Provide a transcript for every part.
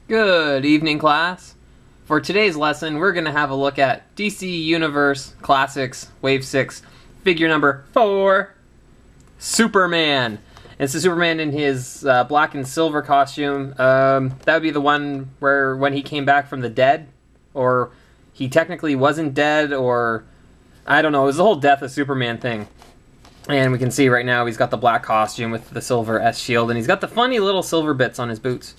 Good evening, class. For today's lesson, we're going to have a look at DC Universe Classics Wave 6, figure number 4, Superman. It's the Superman in his black and silver costume. That would be the one where when he came back from the dead, or he technically wasn't dead, or I don't know, it was the whole death of Superman thing. And we can see right now he's got the black costume with the silver S shield, and he's got the funny little silver bits on his boots.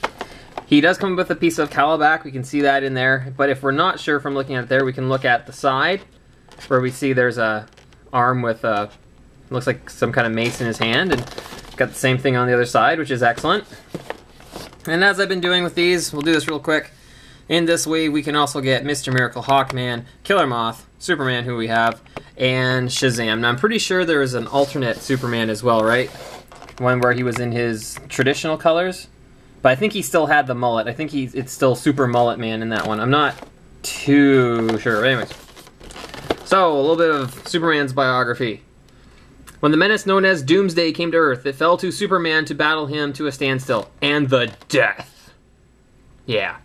He does come with a piece of calabac, we can see that in there, but if we're not sure from looking at it there, we can look at the side, where we see there's a arm with looks like some kind of mace in his hand, and got the same thing on the other side, which is excellent. And as I've been doing with these, we'll do this real quick. In this way, we can also get Mr. Miracle, Hawkman, Killer Moth, Superman, who we have, and Shazam. Now, I'm pretty sure there is an alternate Superman as well, right? One where he was in his traditional colors. But I think he still had the mullet. I think it's still Super Mullet Man in that one. I'm not too sure. But anyways. So, a little bit of Superman's biography. When the menace known as Doomsday came to Earth, it fell to Superman to battle him to a standstill. And the death. Yeah.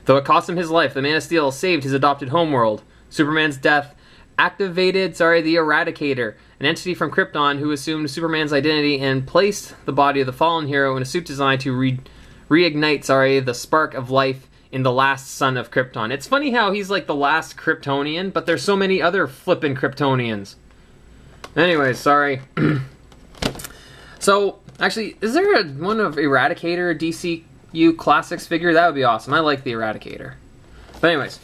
Though it cost him his life, the Man of Steel saved his adopted homeworld. Superman's death activated, the Eradicator, an entity from Krypton who assumed Superman's identity and placed the body of the fallen hero in a suit designed to reignite, the spark of life in the last son of Krypton. It's funny how he's like the last Kryptonian, but there's so many other flippin' Kryptonians. Anyways, sorry. So, actually, is there one of Eradicator DCU Classics figure? That would be awesome. I like the Eradicator. But anyways,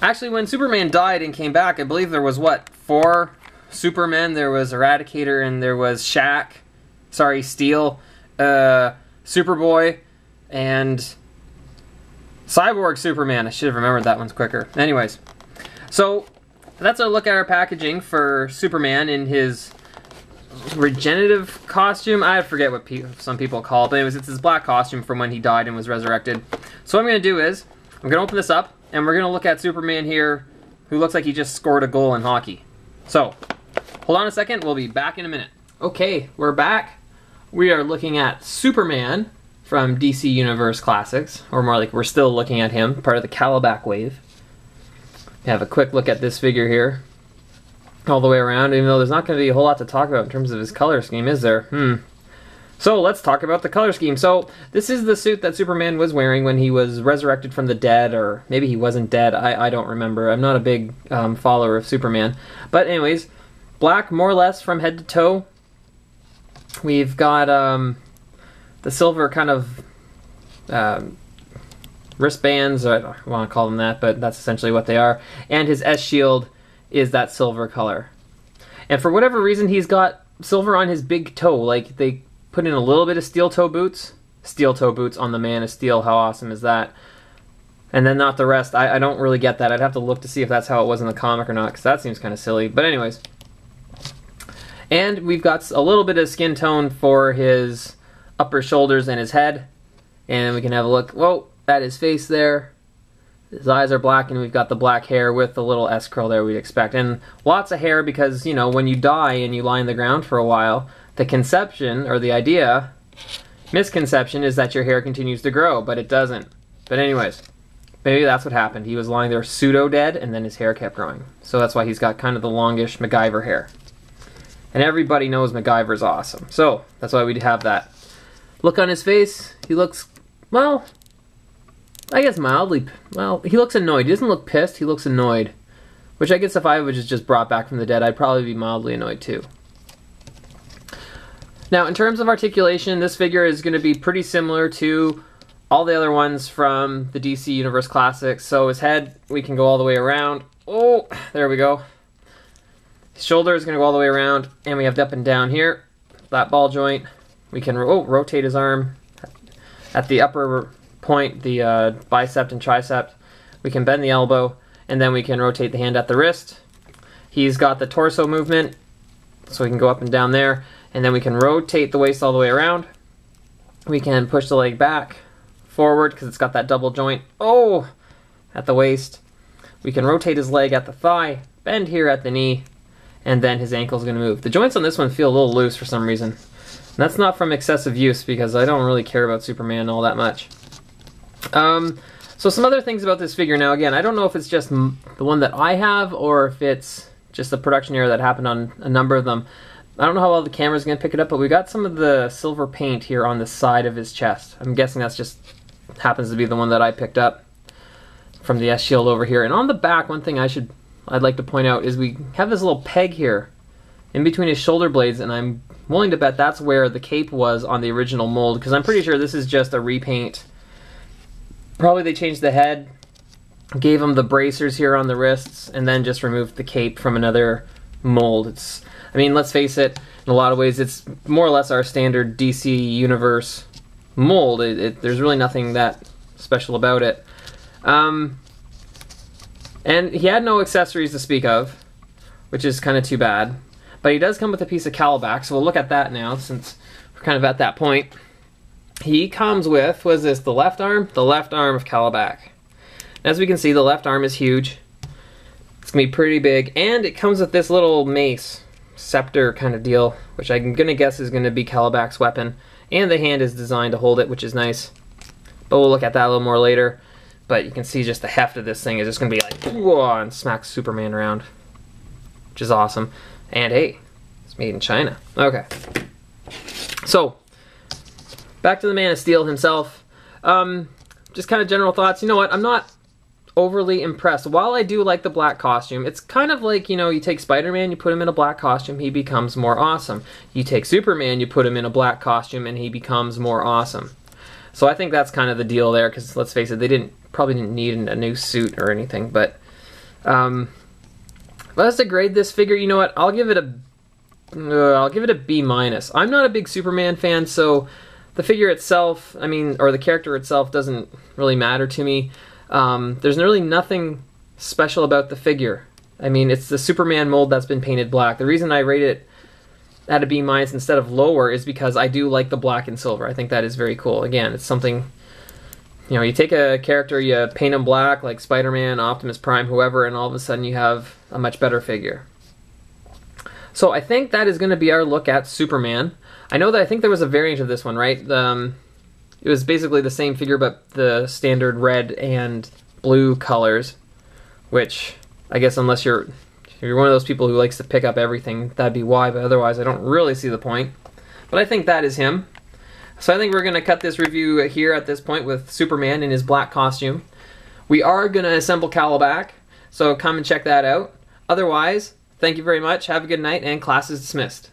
actually when Superman died and came back, I believe there was, what, 4 Supermen? There was Eradicator and there was Steel, Superboy, and Cyborg Superman. I should have remembered that one's quicker. Anyways, so that's a look at our packaging for Superman in his regenerative costume. I forget what some people call it, but anyways, it's his black costume from when he died and was resurrected. So what I'm going to do is, I'm going to open this up, and we're going to look at Superman here, who looks like he just scored a goal in hockey. So, hold on a second, we'll be back in a minute. Okay, we're back. We are looking at Superman from DC Universe Classics, or more like we're still looking at him, part of the Calabac wave. Have a quick look at this figure here, all the way around, even though there's not going to be a whole lot to talk about in terms of his color scheme, is there? So let's talk about the color scheme. So this is the suit that Superman was wearing when he was resurrected from the dead, or maybe he wasn't dead, I don't remember. I'm not a big follower of Superman. But anyways, black more or less from head to toe. We've got the silver kind of wristbands, I don't want to call them that, but that's essentially what they are. And his S shield is that silver color. And for whatever reason, he's got silver on his big toe. Like, they put in a little bit of steel toe boots. Steel toe boots on the Man of Steel. How awesome is that? And then not the rest. I don't really get that. I'd have to look to see if that's how it was in the comic or not, because that seems kind of silly. But anyways. And we've got a little bit of skin tone for his upper shoulders and his head. And we can have a look. Whoa. At his face there. His eyes are black, and we've got the black hair with the little S curl there we'd expect. And lots of hair because, you know, when you die and you lie in the ground for a while, the conception, or the idea, misconception, is that your hair continues to grow, but it doesn't. But anyways, maybe that's what happened. He was lying there pseudo-dead, and then his hair kept growing. So that's why he's got kind of the longish MacGyver hair. And everybody knows MacGyver's awesome. So that's why we'd have that. Look on his face, he looks, well, I guess mildly, well, he looks annoyed. He doesn't look pissed, he looks annoyed. Which I guess if I was just brought back from the dead, I'd probably be mildly annoyed too. Now, in terms of articulation, this figure is going to be pretty similar to all the other ones from the DC Universe Classics. So his head, we can go all the way around. Oh, there we go. His shoulder is going to go all the way around, and we have up and down here, that ball joint. We can rotate his arm at the upper point, the bicep and tricep. We can bend the elbow, and then we can rotate the hand at the wrist. He's got the torso movement, so we can go up and down there, and then we can rotate the waist all the way around. We can push the leg back, forward, because it's got that double joint, at the waist. We can rotate his leg at the thigh, bend here at the knee, and then his ankle's going to move. The joints on this one feel a little loose for some reason. And that's not from excessive use, because I don't really care about Superman all that much. So some other things about this figure. Now again, I don't know if it's just the one that I have or if it's just a production error that happened on a number of them. I don't know how well the camera's going to pick it up, but we got some of the silver paint here on the side of his chest. I'm guessing that's just happens to be the one that I picked up from the S-Shield over here. And on the back, one thing I'd like to point out is we have this little peg here in between his shoulder blades, and I'm willing to bet that's where the cape was on the original mold, because I'm pretty sure this is just a repaint. Probably they changed the head, gave him the bracers here on the wrists, and then just removed the cape from another mold. I mean, let's face it, in a lot of ways it's more or less our standard DC Universe mold. There's really nothing that special about it. And he had no accessories to speak of, which is kind of too bad. But he does come with a piece of cowlback, so we'll look at that now since we're kind of at that point. He comes with, what is this, the left arm? The left arm of cowlback. As we can see, the left arm is huge. It's going to be pretty big, and it comes with this little mace, scepter kind of deal, which I'm going to guess is going to be Calaback's weapon. And the hand is designed to hold it, which is nice. But we'll look at that a little more later. But you can see just the heft of this thing is just going to be like, whoa, and smack Superman around. Which is awesome. And hey, it's made in China. Okay. So, back to the Man of Steel himself. Just kind of general thoughts. You know what? I'm not overly impressed. While I do like the black costume, it's kind of like, you know, you take Spider-Man, you put him in a black costume, he becomes more awesome. You take Superman, you put him in a black costume, and he becomes more awesome. So I think that's kind of the deal there, because let's face it, they probably didn't need a new suit or anything. But let's grade this figure. You know what? I'll give it a B-. I'm not a big Superman fan, so the figure itself, I mean, or the character itself doesn't really matter to me. There's really nothing special about the figure. I mean, it's the Superman mold that's been painted black. The reason I rate it at a B- instead of lower is because I do like the black and silver. I think that is very cool. Again, it's something, you know, you take a character, you paint him black like Spider-Man, Optimus Prime, whoever, and all of a sudden you have a much better figure. So I think that is going to be our look at Superman. I know that I think there was a variant of this one, right? It was basically the same figure, but the standard red and blue colors, which I guess unless you're one of those people who likes to pick up everything, that'd be why, but otherwise I don't really see the point. But I think that is him. So I think we're going to cut this review here at this point with Superman in his black costume. We are going to assemble Calabac, so come and check that out. Otherwise, thank you very much, have a good night, and class is dismissed.